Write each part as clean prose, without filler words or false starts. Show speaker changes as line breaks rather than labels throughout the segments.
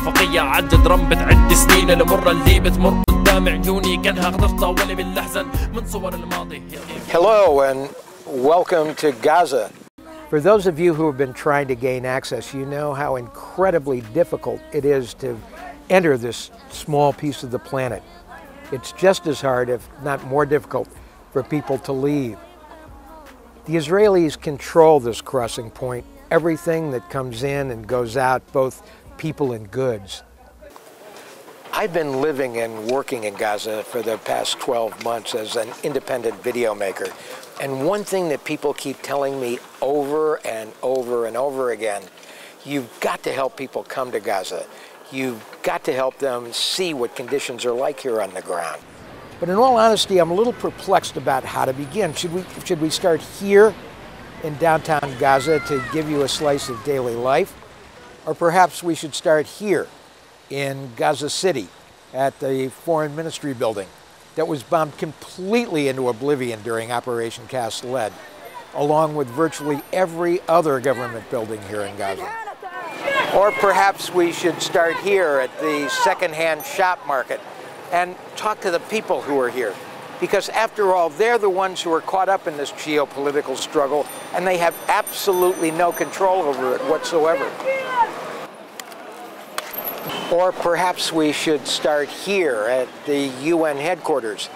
افقيه عدد رم بتعد سنين المره اللي بتمر قدام عيوني كانها قدرت طاولي بالاحزان من صور الماضي.
Hello and welcome to Gaza. For those of you who have been trying to gain access, you know how incredibly difficult it is to enter this small piece of the planet. It's just as hard, if not more difficult, for people to leave. The Israelis control this crossing point, everything that comes in and goes out, both people and goods. I've been living and working in Gaza for the past 12 months as an independent video maker. And one thing that people keep telling me over and over and over again, you've got to help people come to Gaza. You've got to help them see what conditions are like here on the ground. But in all honesty, I'm a little perplexed about how to begin. Should we start here in downtown Gaza to give you a slice of daily life? Or perhaps we should start here in Gaza City at the Foreign Ministry building that was bombed completely into oblivion during Operation Cast Lead, along with virtually every other government building here in Gaza. Or perhaps we should start here at the secondhand shop market and talk to the people who are here. Because after all, they're the ones who are caught up in this geopolitical struggle, and they have absolutely no control over it whatsoever. Or perhaps we should start here at the UN headquarters,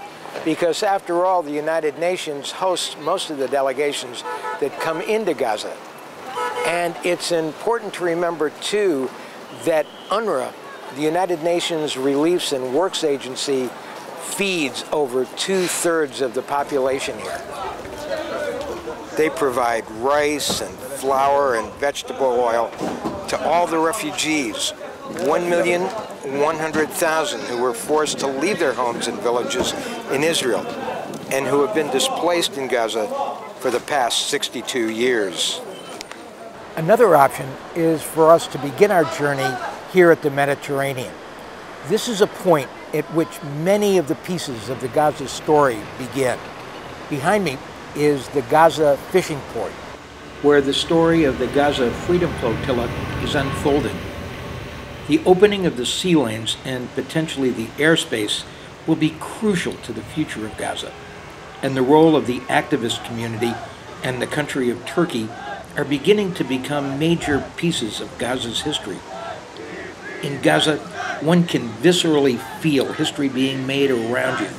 because after all, the United Nations hosts most of the delegations that come into Gaza. And it's important to remember, too, that UNRWA, the United Nations Reliefs and Works Agency, feeds over 2/3 of the population here. They provide rice and flour and vegetable oil to all the refugees, 1,100,000 who were forced to leave their homes and villages in Israel and who have been displaced in Gaza for the past 62 years. Another option is for us to begin our journey here at the Mediterranean. This is a point at which many of the pieces of the Gaza story begin. Behind me is the Gaza fishing port, where the story of the Gaza Freedom Flotilla is unfolding. The opening of the sea lanes and potentially the airspace will be crucial to the future of Gaza, and the role of the activist community and the country of Turkey are beginning to become major pieces of Gaza's history. In Gaza, one can viscerally feel history being made around you,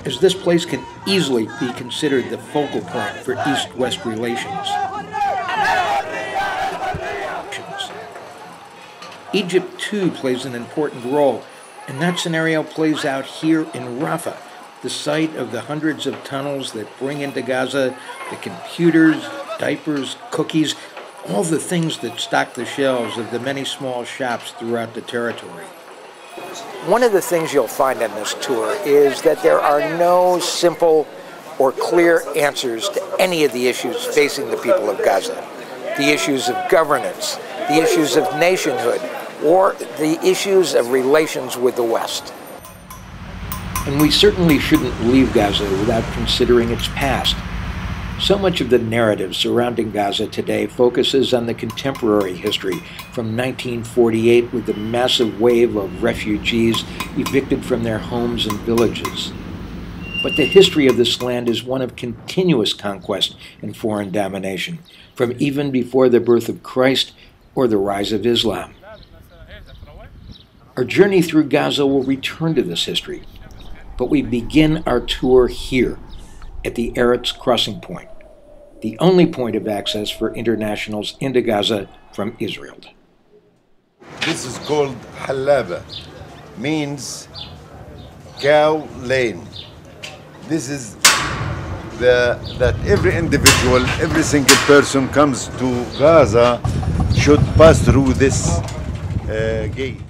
as this place can easily be considered the focal point for East-West relations. Egypt, too, plays an important role, and that scenario plays out here in Rafah, the site of the hundreds of tunnels that bring into Gaza the computers, diapers, cookies, all the things that stock the shelves of the many small shops throughout the territory. One of the things you'll find on this tour is that there are no simple or clear answers to any of the issues facing the people of Gaza. The issues of governance, the issues of nationhood, or the issues of relations with the West. And we certainly shouldn't leave Gaza without considering its past. So much of the narrative surrounding Gaza today focuses on the contemporary history from 1948 with the massive wave of refugees evicted from their homes and villages. But the history of this land is one of continuous conquest and foreign domination, from even before the birth of Christ or the rise of Islam. Our journey through Gaza will return to this history, but we begin our tour here at the Eretz crossing point, the only point of access for internationals into Gaza from Israel.
This is called Halaba, means cow lane. This is that every individual, every single person comes to Gaza should pass through this gate.